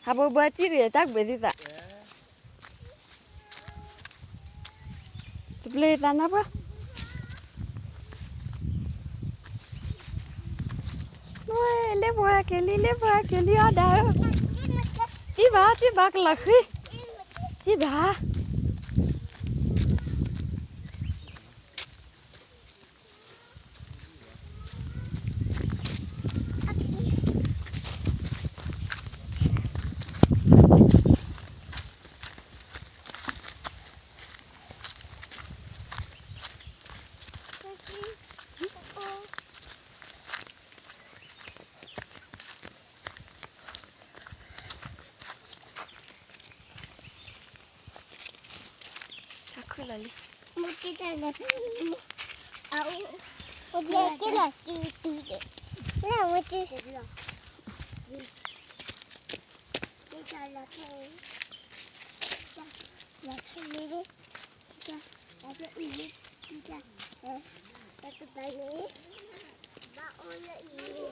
Habo baci dia tak bedi tak. Tu beli tanah apa? Wah, lebuah keli ada. Ciba kelaki. Ciba. Aku lali. Mungkin ada. Aku dia kelas itu deh. Nah, macam. Dia jalan tu. Macam ni deh. Ada ini. Kita. Satu tadi. Bawa ini.